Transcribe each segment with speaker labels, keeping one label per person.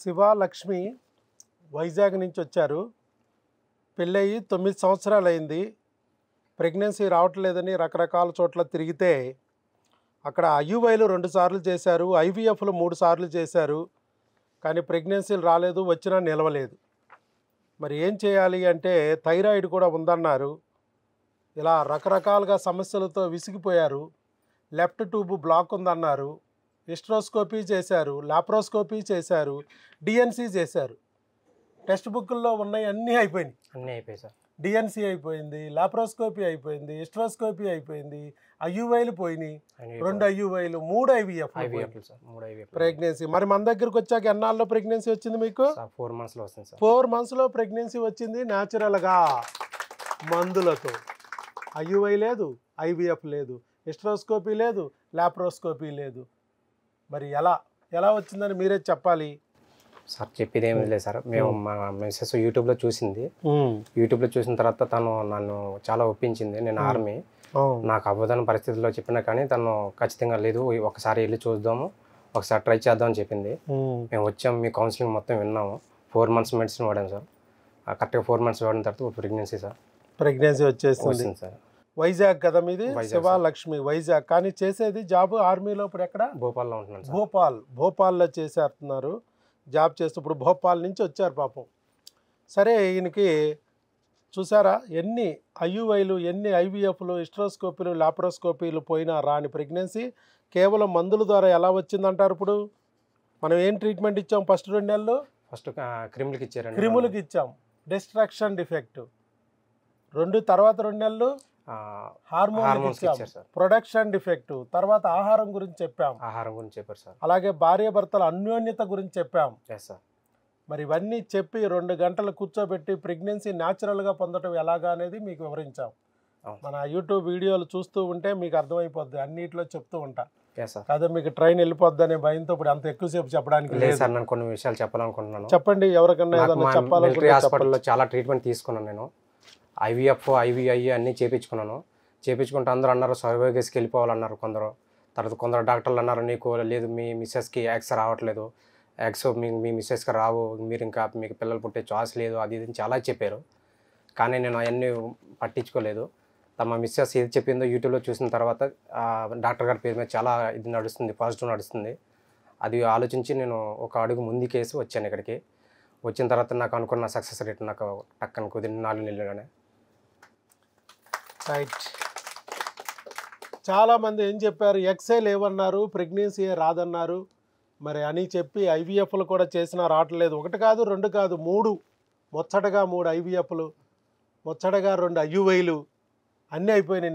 Speaker 1: శివ లక్ష్మి వైజాగ్ నుంచి వచ్చారు. పెళ్ళయి 9 సంవత్సరాలు అయింది. ప్రెగ్నెన్సీ రావట్లేదని రకరకాల చోట్ల తిరిగితే అక్కడ ఐయుఐలు 2 సార్లు చేశారు, ఐవీఎఫ్లు 3 సార్లు చేశారు. కానీ ప్రెగ్నెన్సీలు రాలేదు, వచ్చినా నిలవలేదు. మరి ఏం చేయాలి అంటే థైరాయిడ్ కూడా ఉందన్నారు. ఇలా రకరకాలుగా సమస్యలతో విసిగిపోయారు. లెఫ్ట్ ట్యూబ్ బ్లాక్ ఉందన్నారు. హిస్ట్రోస్కోపీ చేశారు, లాప్రోస్కోపీ చేశారు, డిఎన్సీ చేశారు. టెక్స్ట్ బుక్ల్లో ఉన్నాయి అన్నీ అయిపోయినాయి.
Speaker 2: అన్నీ అయిపోయాయి సార్.
Speaker 1: డిఎన్సీ అయిపోయింది, లాప్రోస్కోపీ అయిపోయింది, హిస్ట్రోస్కోపీ అయిపోయింది, ఐయుఐలు పోయినాయి, 2 ఐయుఐలు, 3 ఐవీఎఫ్
Speaker 2: సార్. 3 IVF
Speaker 1: pregnancy. మరి మన దగ్గరకు వచ్చాక ఎన్నాళ్ళలో ప్రెగ్నెన్సీ వచ్చింది మీకు?
Speaker 2: 4 monthsలో వస్తుంది సార్.
Speaker 1: 4 monthsలో ప్రెగ్నెన్సీ వచ్చింది న్యాచురల్గా, మందులతో. ఐయుఐ లేదు, ఐవీఎఫ్ లేదు, హిస్ట్రోస్కోపీ లేదు, లాప్రోస్కోపీ లేదు. మరి ఎలా వచ్చిందని మీరే చెప్పాలి
Speaker 2: సార్. చెప్పేది ఏమీ లేదు సార్. మేము మా మిస్సెస్ యూట్యూబ్లో చూసింది. యూట్యూబ్లో చూసిన తర్వాత తను నన్ను చాలా ఒప్పించింది. నేను ఆర్మీ, నాకు అవ్వదని పరిస్థితుల్లో చెప్పినా కానీ తను ఖచ్చితంగా లేదు, ఒకసారి వెళ్ళి చూద్దాము, ఒకసారి ట్రై చేద్దాం అని చెప్పింది. మేము వచ్చాము, మీ కౌన్సిలింగ్ మొత్తం విన్నాము. 4 months మెడిసిన్ వాడాను సార్. కరెక్ట్గా 4 months వాడిన తర్వాత ప్రెగ్నెన్సీ సార్.
Speaker 1: ప్రెగ్నెన్సీ వచ్చేసింది
Speaker 2: సార్.
Speaker 1: వైజాగ్ కదా మీది? శివ లక్ష్మి వైజాగ్. కానీ చేసేది జాబ్ ఆర్మీలో ఇప్పుడు ఎక్కడ?
Speaker 2: భోపాల్లో ఉంటున్నాను సార్.
Speaker 1: భోపాల్లో చేసేస్తున్నారు జాబ్ చేస్తూ. ఇప్పుడు భోపాల్ నుంచి వచ్చారు పాపం. సరే, ఈయనకి చూసారా ఎన్ని ఐయుఐలు, ఎన్ని ఐవీఎఫ్లు, హిస్ట్రోస్కోపీలు, లాప్రోస్కోపీలు పోయినా రాని ప్రెగ్నెన్సీ కేవలం మందుల ద్వారా ఎలా వచ్చిందంటారు? ఇప్పుడు మనం ఏం ట్రీట్మెంట్ ఇచ్చాం? ఫస్ట్ 2 నెలలు
Speaker 2: ఫస్ట్ క్రిములకి ఇచ్చారు.
Speaker 1: క్రిములకి ఇచ్చాం, డిస్ట్రాక్షన్ డిఫెక్ట్. తర్వాత 2 నెలలు హార్మోన్ ఇచ్చాం, ప్రొడక్షన్ డిఫెక్ట్. తర్వాత ఆహారం గురించి
Speaker 2: చెప్పారు సార్.
Speaker 1: అలాగే భార్య భర్తల అన్యోన్యత గురించి చెప్పాం
Speaker 2: సార్.
Speaker 1: మరి ఇవన్నీ చెప్పి 2 గంటలు కూర్చోబెట్టి ప్రెగ్నెన్సీ న్యాచురల్గా పొందడం ఎలాగా అనేది మీకు వివరించాం. మన యూట్యూబ్ వీడియోలు చూస్తూ ఉంటే మీకు అర్థమైపోద్ది, అన్నిట్లో చెప్తూ ఉంటా. అదే మీకు ట్రైన్ వెళ్ళిపోద్ది అనే భయంతో ఇప్పుడు అంత ఎక్కువసేపు చెప్పడానికి లేదు
Speaker 2: సార్. నేను కొన్ని విషయాలు చెప్పాలనుకుంటున్నాను.
Speaker 1: చెప్పండి, ఎవరికన్నా ఏదైనా చెప్పాలి.
Speaker 2: హాస్పిటల్లో చాలా ట్రీట్మెంట్ తీసుకున్నాను నేను. ఐవీఎఫ్, ఐవీఐ అన్నీ చేయించుకుంటే అందరూ అన్నారు సర్వేగస్కి వెళ్ళిపోవాలన్నారు కొందరు. తర్వాత కొందరు డాక్టర్లు అన్నారు నీకు లేదు, మీ మిస్సెస్కి ఎగ్స్ రావట్లేదు, ఎగ్స్ మీ మిస్సెస్కి రావు, మీరు ఇంకా మీకు పిల్లలు పుట్టే ఛాయిస్ లేదు, అది ఇది చాలా చెప్పారు. కానీ నేను అవన్నీ పట్టించుకోలేదు. మా మిస్సెస్ ఏది చెప్పిందో యూట్యూబ్లో చూసిన తర్వాత డాక్టర్ గారి పేరు మీద చాలా ఇది నడుస్తుంది, పాజిటివ్ నడుస్తుంది. అది ఆలోచించి నేను ఒక అడుగు ముందుకేసి వచ్చాను ఇక్కడికి. వచ్చిన తర్వాత నాకు అనుకున్న సక్సెస్ రేట్ నాకు టక్కన కుదిరిన 4 నెలలుగానే.
Speaker 1: రైట్. చాలామంది ఏం చెప్పారు, ఎక్సే లేవన్నారు, ప్రెగ్నెన్సీ రాదన్నారు మరి అని చెప్పి ఐవీఎఫ్లు కూడా చేసినా రావట్లేదు. 1 కాదు 2 కాదు 3, ముచ్చటగా 3 ఐవీఎఫ్లు, ముచ్చటగా 2 ఐయుఐలు అన్నీ అయిపోయినాయి.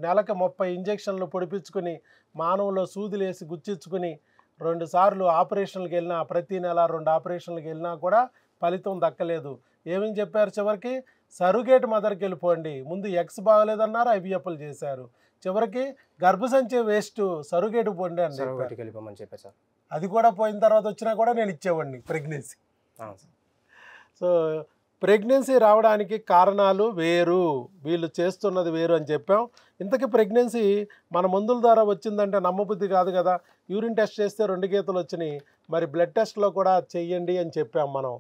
Speaker 1: నెలకి 30 ఇంజక్షన్లు పొడిపించుకుని, మానవులో సూదులేసి గుచ్చించుకుని 2 సార్లు ఆపరేషన్లకు వెళ్ళినా, ప్రతి నెల 2 ఆపరేషన్లకు వెళ్ళినా కూడా ఫలితం దక్కలేదు. ఏమని చెప్పారు చివరికి? సరుగేట్ మదర్కి వెళ్ళిపోండి. ముందు ఎక్స్ బాగలేదన్నారు, ఐవీఎఫ్లు చేశారు. చివరికి గర్భసంచి వేస్ట్, సరుగేటు పోండి అని
Speaker 2: చెప్పారు.
Speaker 1: అది కూడా పోయిన తర్వాత వచ్చినా కూడా నేను ఇచ్చేవాడిని ప్రెగ్నెన్సీ. సో ప్రెగ్నెన్సీ రావడానికి కారణాలు వేరు, వీళ్ళు చేస్తున్నది వేరు అని చెప్పాం. ఇంతకీ ప్రెగ్నెన్సీ మన మందుల ద్వారా వచ్చిందంటే నమ్మబుద్ధి కాదు కదా. యూరిన్ టెస్ట్ చేస్తే 2 గీతలు వచ్చినాయి, మరి బ్లడ్ టెస్ట్లో కూడా చెయ్యండి అని చెప్పాం మనం.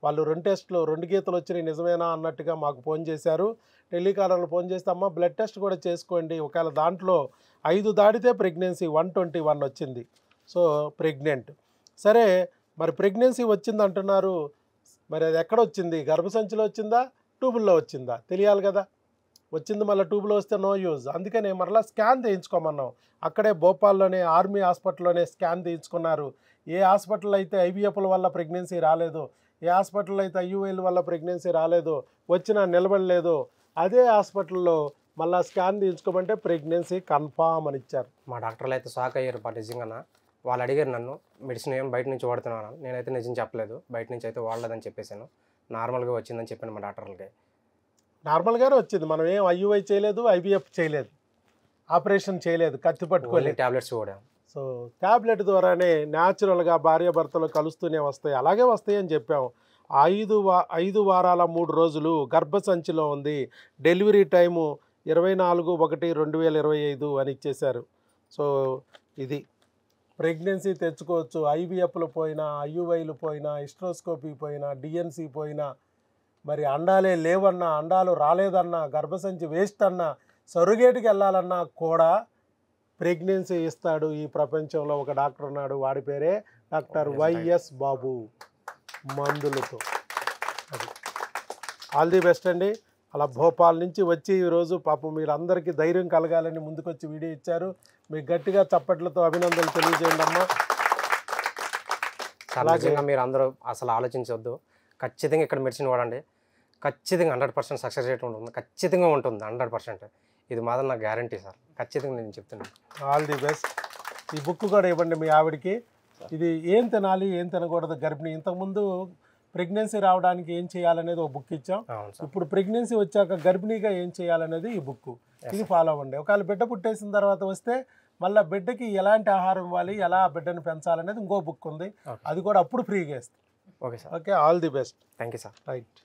Speaker 1: వాళ్ళు 2 టెస్టులు 2 గీతలు వచ్చినాయి నిజమేనా అన్నట్టుగా మాకు ఫోన్ చేశారు. టెలికాలర్లు ఫోన్ చేస్తే అమ్మ బ్లడ్ టెస్ట్ కూడా చేసుకోండి, ఒకవేళ దాంట్లో 5 దాటితే ప్రెగ్నెన్సీ 121 వచ్చింది, సో ప్రెగ్నెంట్. సరే, మరి ప్రెగ్నెన్సీ వచ్చింది అంటున్నారు, మరి అది ఎక్కడ వచ్చింది? గర్భసంచిలో వచ్చిందా, ట్యూబుల్లో వచ్చిందా తెలియాలి కదా. వచ్చింది మళ్ళీ ట్యూబ్లో వస్తే నో యూజ్. అందుకనే మరలా స్కాన్ చేయించుకోమన్నాం. అక్కడే భోపాల్లోనే ఆర్మీ హాస్పిటల్లోనే స్కాన్ చేయించుకున్నారు. ఏ హాస్పిటల్ అయితే ఐవీఎఫ్ల వల్ల ప్రెగ్నెన్సీ రాలేదో, ఏ హాస్పిటల్ అయితే ఐయుఐల వల్ల ప్రెగ్నెన్సీ రాలేదో, వచ్చినా నిలబడలేదో, అదే హాస్పిటల్లో మళ్ళీ స్కాన్ తీయించుకోమంటే ప్రెగ్నెన్సీ కన్ఫామ్ అని ఇచ్చారు.
Speaker 2: మా డాక్టర్లు అయితే షాక్ అయ్యారు నిజంగా. వాళ్ళు అడిగారు నన్ను, మెడిసిన్ ఏం బయట నుంచి వాడుతున్నాను. నేనైతే నిజం చెప్పలేదు, బయట నుంచి అయితే వాడలేదని చెప్పేశాను. నార్మల్గా వచ్చిందని చెప్పాను మా డాక్టర్లకి.
Speaker 1: నార్మల్గానే వచ్చింది, మనం ఏం ఐయుఐ చేయలేదు, ఐవీఎఫ్ చేయలేదు, ఆపరేషన్ చేయలేదు, కత్తి పట్టుకోలేదు,
Speaker 2: ట్యాబ్లెట్స్ కూడా.
Speaker 1: సో ట్యాబ్లెట్ ద్వారానే న్యాచురల్గా భార్యాభర్తలు కలుస్తూనే వస్తాయి, అలాగే వస్తాయి అని చెప్పాము. 5 వారాల 3 రోజులు గర్భసంచిలో ఉంది, డెలివరీ టైము 24/1/2025 అని ఇచ్చేశారు. సో ఇది ప్రెగ్నెన్సీ తెచ్చుకోవచ్చు. ఐవీఎఫ్లు పోయినా, ఐయుఐలు పోయినా, హిస్ట్రోస్కోపీ పోయినా, డిఎన్సీ పోయినా, మరి అండాలే లేవన్నా, అండాలు రాలేదన్నా, గర్భసంచి వేస్ట్ అన్నా, సరుగేటికి వెళ్ళాలన్నా కూడా ప్రెగ్నెన్సీ ఇస్తాడు ఈ ప్రపంచంలో. ఒక డాక్టర్ ఉన్నాడు, వాడి పేరే డాక్టర్ వైఎస్ బాబు, మందులతో. అది ఆల్ ది బెస్ట్ అండి. అలా భోపాల్ నుంచి వచ్చి ఈరోజు పాపం మీరందరికీ ధైర్యం కలగాలని ముందుకొచ్చి వీడియో ఇచ్చారు. మీకు గట్టిగా చప్పట్లతో అభినందనలు తెలియజేయండి అమ్మా.
Speaker 2: అలాగే మీరు అందరూ అసలు ఆలోచించవద్దు. ఖచ్చితంగా ఇక్కడ మెడిసిన్ వాడండి. ఖచ్చితంగా 100% సక్సెస్ రేట్ ఉంటుంది. ఖచ్చితంగా ఉంటుంది 100%. ఇది మాత్రం నాకు గ్యారంటీ సార్. ఖచ్చితంగా నేను చెప్తున్నాను.
Speaker 1: All the best. ఈ బుక్ కూడా ఇవ్వండి మీ ఆవిడకి. ఇది ఏం తినాలి, ఏం తినకూడదు గర్భిణి. ఇంతకుముందు ప్రెగ్నెన్సీ రావడానికి ఏం చేయాలనేది ఒక బుక్ ఇచ్చాం. ఇప్పుడు ప్రెగ్నెన్సీ వచ్చాక గర్భిణీగా ఏం చేయాలనేది ఈ బుక్. ఇది ఫాలో అవ్వండి. ఒకవేళ బిడ్డ పుట్టేసిన తర్వాత వస్తే మళ్ళీ బిడ్డకి ఎలాంటి ఆహారం ఇవ్వాలి, ఎలా ఆ బిడ్డను పెంచాలనేది ఇంకో బుక్ ఉంది. అది కూడా అప్పుడు ఫ్రీగా ఇస్తాం.
Speaker 2: Okay sir.
Speaker 1: Okay, all the best.
Speaker 2: Thank you sir.
Speaker 1: Right.